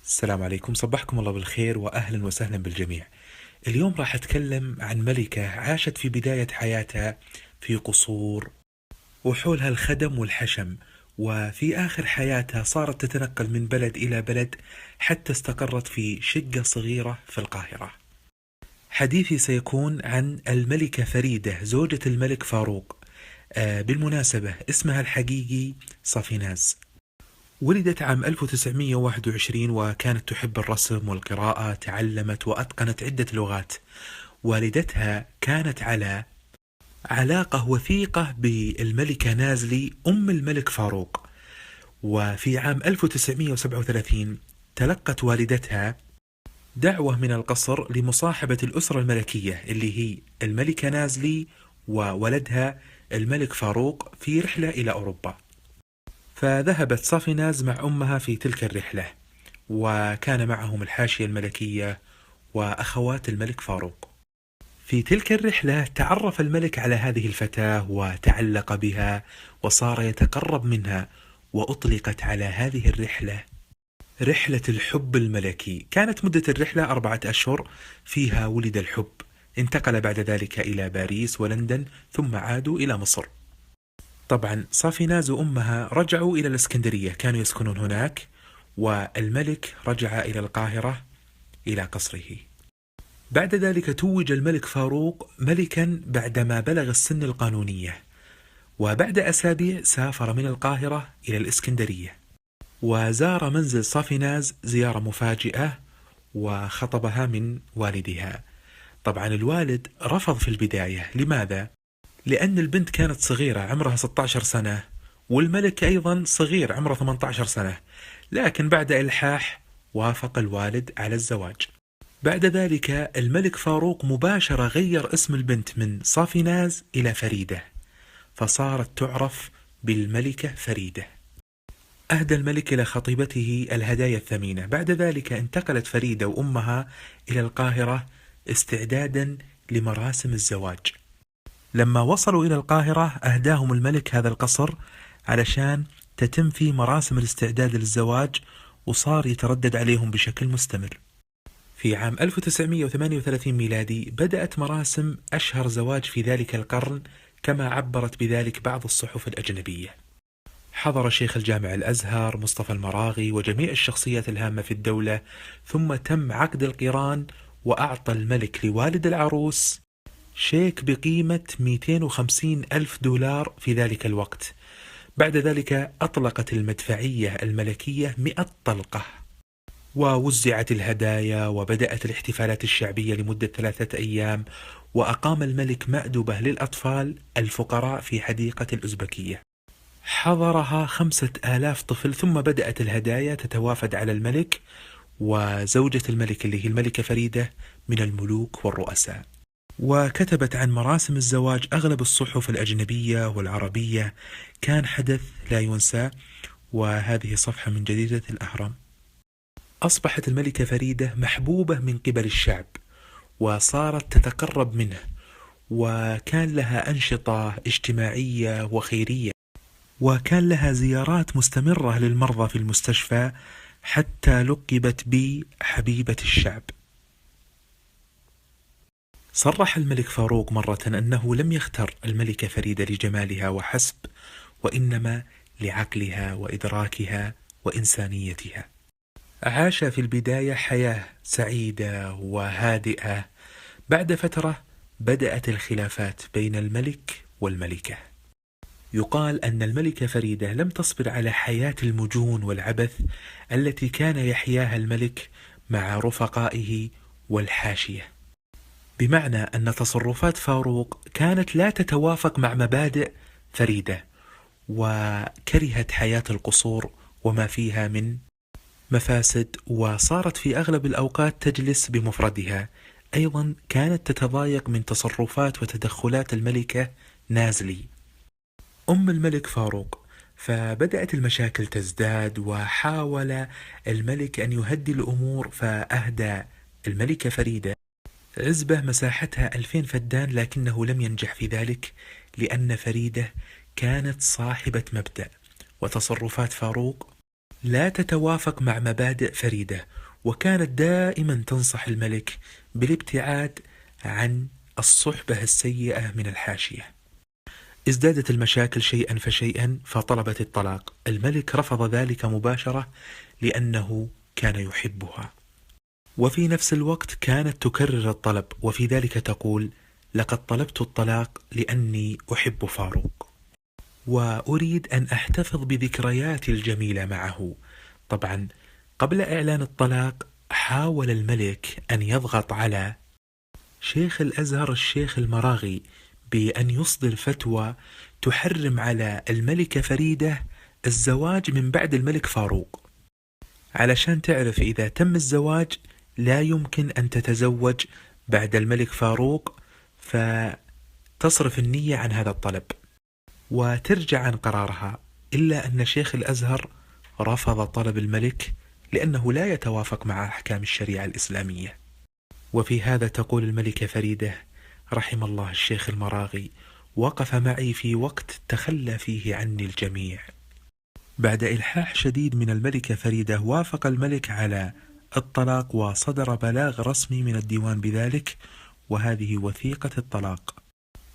السلام عليكم، صبحكم الله بالخير وأهلا وسهلا بالجميع. اليوم راح أتكلم عن ملكة عاشت في بداية حياتها في قصور وحولها الخدم والحشم، وفي آخر حياتها صارت تتنقل من بلد إلى بلد حتى استقرت في شقة صغيرة في القاهرة. حديثي سيكون عن الملكة فريدة زوجة الملك فاروق. بالمناسبة اسمها الحقيقي صافيناز. ولدت عام 1921 وكانت تحب الرسم والقراءة، تعلمت وأتقنت عدة لغات. والدتها كانت على علاقة وثيقة بالملكة نازلي أم الملك فاروق. وفي عام 1937 تلقت والدتها دعوة من القصر لمصاحبة الأسرة الملكية اللي هي الملكة نازلي وولدها الملك فاروق في رحلة إلى أوروبا. فذهبت صافيناز مع أمها في تلك الرحلة، وكان معهم الحاشية الملكية وأخوات الملك فاروق. في تلك الرحلة تعرف الملك على هذه الفتاة وتعلق بها وصار يتقرب منها، وأطلقت على هذه الرحلة رحلة الحب الملكي. كانت مدة الرحلة 4 أشهر، فيها ولد الحب. انتقل بعد ذلك إلى باريس ولندن ثم عادوا إلى مصر. طبعا صافيناز وأمها رجعوا إلى الإسكندرية، كانوا يسكنون هناك، والملك رجع إلى القاهرة إلى قصره. بعد ذلك توج الملك فاروق ملكا بعدما بلغ السن القانونية، وبعد أسابيع سافر من القاهرة إلى الإسكندرية وزار منزل صافيناز زيارة مفاجئة وخطبها من والدها. طبعا الوالد رفض في البداية. لماذا؟ لأن البنت كانت صغيرة عمرها 16 سنة، والملك أيضا صغير عمره 18 سنة، لكن بعد إلحاح وافق الوالد على الزواج. بعد ذلك الملك فاروق مباشرة غير اسم البنت من صافيناز إلى فريدة، فصارت تعرف بالملكة فريدة. أهدى الملك إلى خطيبته الهدايا الثمينة. بعد ذلك انتقلت فريدة وأمها إلى القاهرة استعدادا لمراسم الزواج. لما وصلوا إلى القاهرة أهداهم الملك هذا القصر علشان تتم فيه مراسم الاستعداد للزواج، وصار يتردد عليهم بشكل مستمر. في عام 1938 ميلادي بدأت مراسم أشهر زواج في ذلك القرن، كما عبرت بذلك بعض الصحف الأجنبية. حضر شيخ الجامع الأزهر مصطفى المراغي وجميع الشخصيات الهامة في الدولة، ثم تم عقد القران، وأعطى الملك لوالد العروس شيك بقيمة 250 ألف دولار في ذلك الوقت. بعد ذلك أطلقت المدفعية الملكية 100 طلقة، ووزعت الهدايا، وبدأت الاحتفالات الشعبية لمدة 3 أيام، وأقام الملك مأدبة للأطفال الفقراء في حديقة الأزبكية. حضرها 5000 طفل، ثم بدأت الهدايا تتوافد على الملك وزوجة الملك اللي هي الملكة فريدة من الملوك والرؤساء. وكتبت عن مراسم الزواج أغلب الصحف الأجنبية والعربية. كان حدث لا ينسى. وهذه صفحة من جريدة الأهرام. أصبحت الملكة فريدة محبوبة من قبل الشعب، وصارت تتقرب منه، وكان لها أنشطة اجتماعية وخيرية، وكان لها زيارات مستمرة للمرضى في المستشفى، حتى لقبت بحبيبة الشعب. صرح الملك فاروق مرة أنه لم يختر الملكة فريدة لجمالها وحسب، وإنما لعقلها وإدراكها وإنسانيتها. عاش في البداية حياة سعيدة وهادئة. بعد فترة بدأت الخلافات بين الملك والملكة. يقال أن الملكة فريدة لم تصبر على حياة المجون والعبث التي كان يحياها الملك مع رفقائه والحاشية، بمعنى أن تصرفات فاروق كانت لا تتوافق مع مبادئ فريدة، وكرهت حياة القصور وما فيها من مفاسد، وصارت في أغلب الأوقات تجلس بمفردها. أيضا كانت تتضايق من تصرفات وتدخلات الملكة نازلي أم الملك فاروق، فبدأت المشاكل تزداد، وحاول الملك أن يهدي الأمور، فأهدى الملكة فريدة عزبة مساحتها 2000 فدان، لكنه لم ينجح في ذلك، لأن فريدة كانت صاحبة مبدأ، وتصرفات فاروق لا تتوافق مع مبادئ فريدة، وكانت دائما تنصح الملك بالابتعاد عن الصحبة السيئة من الحاشية. ازدادت المشاكل شيئا فشيئا فطلبت الطلاق. الملك رفض ذلك مباشرة لأنه كان يحبها، وفي نفس الوقت كانت تكرر الطلب، وفي ذلك تقول: لقد طلبت الطلاق لأني أحب فاروق وأريد أن أحتفظ بذكرياتي الجميلة معه. طبعا قبل إعلان الطلاق حاول الملك أن يضغط على شيخ الأزهر الشيخ المراغي بأن يصدر فتوى تحرم على الملكة فريدة الزواج من بعد الملك فاروق، علشان تعرف إذا تم الزواج لا يمكن أن تتزوج بعد الملك فاروق، فتصرف النية عن هذا الطلب وترجع عن قرارها. إلا أن شيخ الأزهر رفض طلب الملك لأنه لا يتوافق مع أحكام الشريعة الإسلامية. وفي هذا تقول الملكة فريدة: رحم الله الشيخ المراغي، وقف معي في وقت تخلى فيه عني الجميع. بعد إلحاح شديد من الملكة فريدة وافق الملك على الطلاق، وصدر بلاغ رسمي من الديوان بذلك، وهذه وثيقة الطلاق.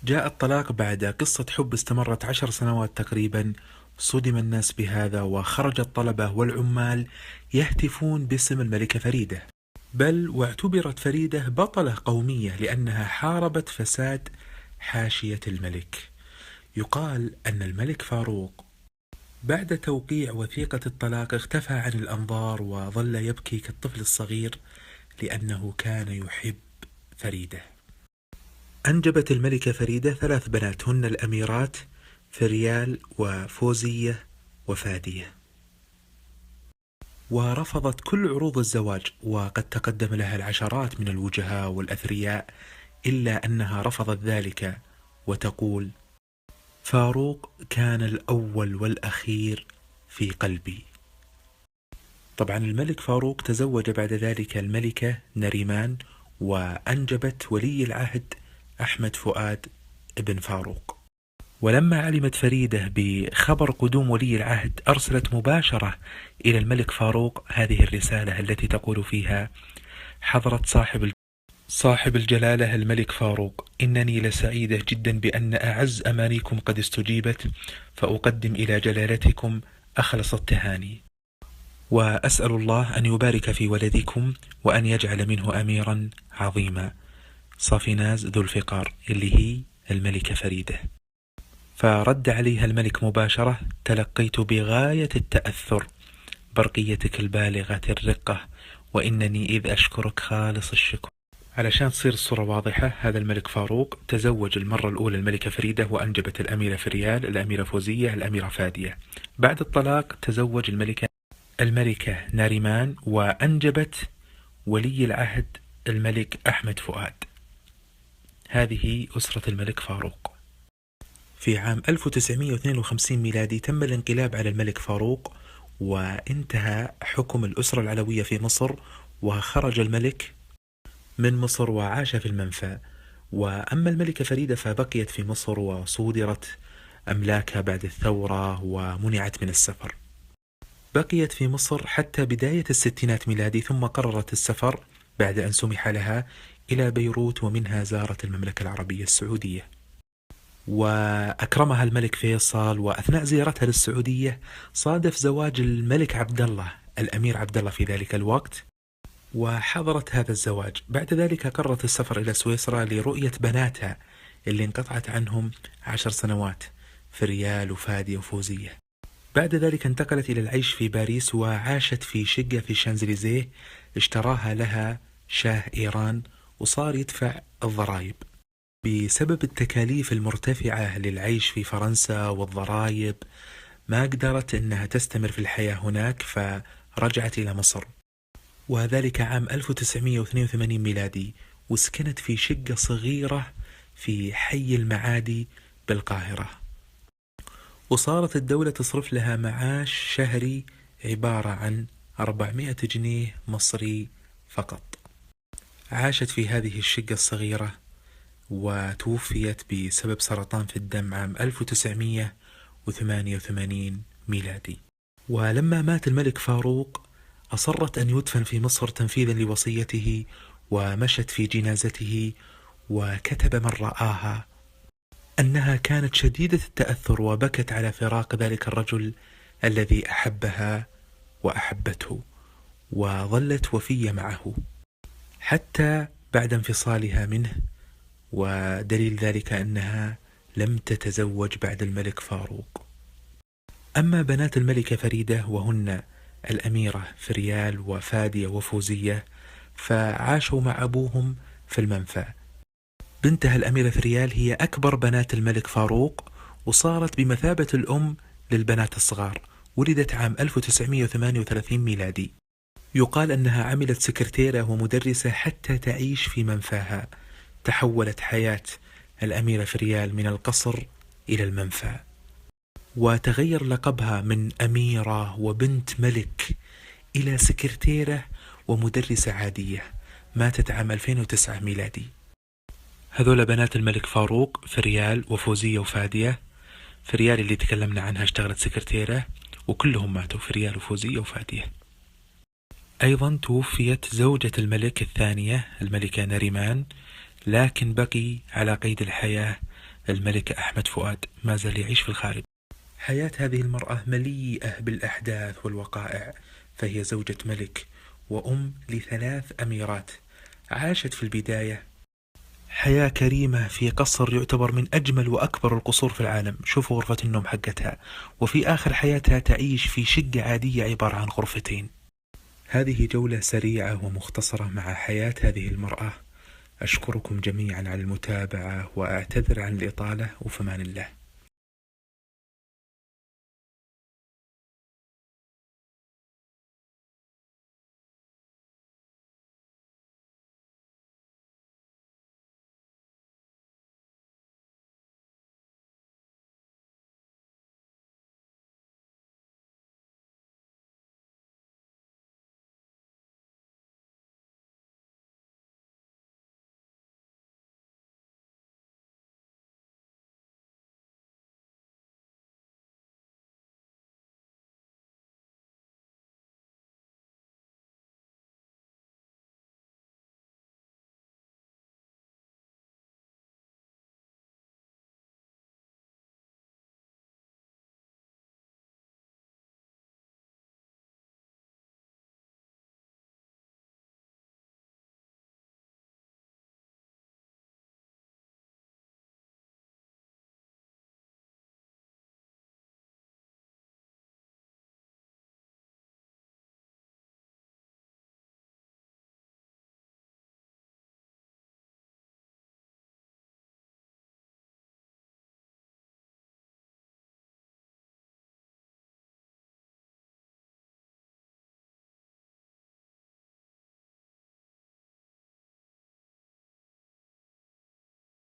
جاء الطلاق بعد قصة حب استمرت 10 سنوات تقريبا. صدم الناس بهذا، وخرج الطلبة والعمال يهتفون باسم الملكة فريدة، بل واعتبرت فريدة بطلة قومية لأنها حاربت فساد حاشية الملك. يقال أن الملك فاروق بعد توقيع وثيقة الطلاق اختفى عن الأنظار وظل يبكي كالطفل الصغير لأنه كان يحب فريدة. أنجبت الملكة فريدة 3 بنات، هن الأميرات فريال وفوزية وفادية، ورفضت كل عروض الزواج، وقد تقدم لها العشرات من الوجهاء والأثرياء، إلا أنها رفضت ذلك وتقول: فاروق كان الأول والأخير في قلبي. طبعا الملك فاروق تزوج بعد ذلك الملكة نريمان، وأنجبت ولي العهد أحمد فؤاد ابن فاروق. ولما علمت فريدة بخبر قدوم ولي العهد أرسلت مباشرة إلى الملك فاروق هذه الرسالة التي تقول فيها: حضرة صاحب الجلالة الملك فاروق، إنني لسعيدة جدا بأن أعز أمانيكم قد استجيبت، فأقدم إلى جلالتكم أخلص التهاني، وأسأل الله أن يبارك في ولدكم وأن يجعل منه أميرا عظيما. صافناز ذو الفقار، اللي هي الملكة فريدة. فرد عليها الملك مباشرة: تلقيت بغاية التأثر برقيتك البالغة الرقة، وإنني إذ أشكرك خالص الشكر. علشان تصير الصورة واضحة، هذا الملك فاروق تزوج المرة الأولى الملكة فريدة وأنجبت الأميرة فريال، الأميرة فوزية، الأميرة فادية. بعد الطلاق تزوج الملكة ناريمان وأنجبت ولي العهد الملك أحمد فؤاد. هذه أسرة الملك فاروق. في عام 1952 ميلادي تم الانقلاب على الملك فاروق، وانتهى حكم الأسرة العلوية في مصر، وخرج الملك من مصر وعاش في المنفى. وأما الملكة فريدة فبقيت في مصر وصودرت أملاكها بعد الثورة ومنعت من السفر. بقيت في مصر حتى بداية الستينات ميلادي، ثم قررت السفر بعد أن سمح لها إلى بيروت، ومنها زارت المملكة العربية السعودية، وأكرمها الملك فيصل. وأثناء زيارتها للسعودية صادف زواج الملك عبد الله الأمير عبد الله في ذلك الوقت، وحضرت هذا الزواج. بعد ذلك قررت السفر إلى سويسرا لرؤية بناتها اللي انقطعت عنهم 10 سنوات، فريال وفادية وفوزية. بعد ذلك انتقلت إلى العيش في باريس، وعاشت في شقة في شانزليزيه اشتراها لها شاه إيران، وصار يدفع الضرائب. بسبب التكاليف المرتفعة للعيش في فرنسا والضرائب ما قدرت أنها تستمر في الحياة هناك، فرجعت إلى مصر، وذلك عام 1982 ميلادي، وسكنت في شقة صغيرة في حي المعادي بالقاهرة، وصارت الدولة تصرف لها معاش شهري عبارة عن 400 جنيه مصري فقط. عاشت في هذه الشقة الصغيرة وتوفيت بسبب سرطان في الدم عام 1988 ميلادي. ولما مات الملك فاروق أصرت أن يدفن في مصر تنفيذا لوصيته، ومشت في جنازته، وكتب من رآها أنها كانت شديدة التأثر وبكت على فراق ذلك الرجل الذي أحبها وأحبته، وظلت وفية معه حتى بعد انفصالها منه. ودليل ذلك أنها لم تتزوج بعد الملك فاروق. أما بنات الملكة فريدة وهن الأميرة فريال وفادية وفوزية فعاشوا مع أبوهم في المنفى. بنتها الأميرة فريال هي أكبر بنات الملك فاروق، وصارت بمثابة الأم للبنات الصغار. ولدت عام 1938 ميلادي. يقال أنها عملت سكرتيرة ومدرسة حتى تعيش في منفاها. تحولت حياة الأميرة فريال من القصر إلى المنفى، وتغير لقبها من أميرة وبنت ملك إلى سكرتيرة ومدرسة عادية. ماتت عام 2009 ميلادي. هذول بنات الملك فاروق، فريال وفوزية وفادية. فريال اللي تكلمنا عنها اشتغلت سكرتيرة، وكلهم ماتوا، فريال وفوزية وفادية. أيضا توفيت زوجة الملك الثانية الملكة نريمان، لكن بقي على قيد الحياة الملك أحمد فؤاد، ما زال يعيش في الخارج. حياة هذه المرأة مليئة بالأحداث والوقائع، فهي زوجة ملك وأم ل3 أميرات. عاشت في البداية حياة كريمة في قصر يعتبر من أجمل وأكبر القصور في العالم. شوفوا غرفة النوم حقتها. وفي آخر حياتها تعيش في شقة عادية عبارة عن غرفتين. هذه جولة سريعة ومختصرة مع حياة هذه المرأة. أشكركم جميعا على المتابعة وأعتذر عن الإطالة، وفمان الله.